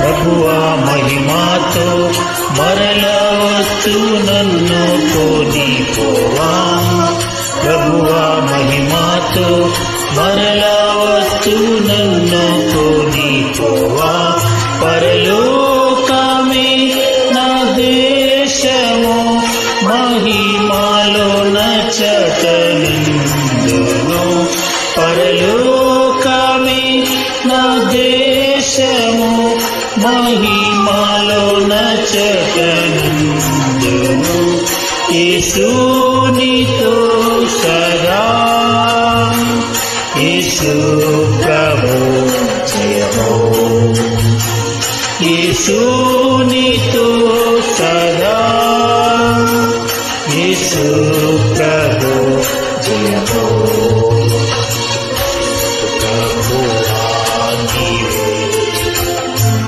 ప్రభువా మహిమాతో మరలా వస్తూ నన్ను కొనిపోవా. ప్రభువా మహిమాతో మరలా వస్తూ నన్ను కొనిపోవా. పరలోకమే నా దేశము, మహిమాలో నచ్చటనిందును. పరలోకమే నా దేశము, మహిమాలో నచ్చటనిందును. యేసునితో సదా, యేసు ప్రభు జయము. యేసునితో సదా, యేసు ప్రభు జయము.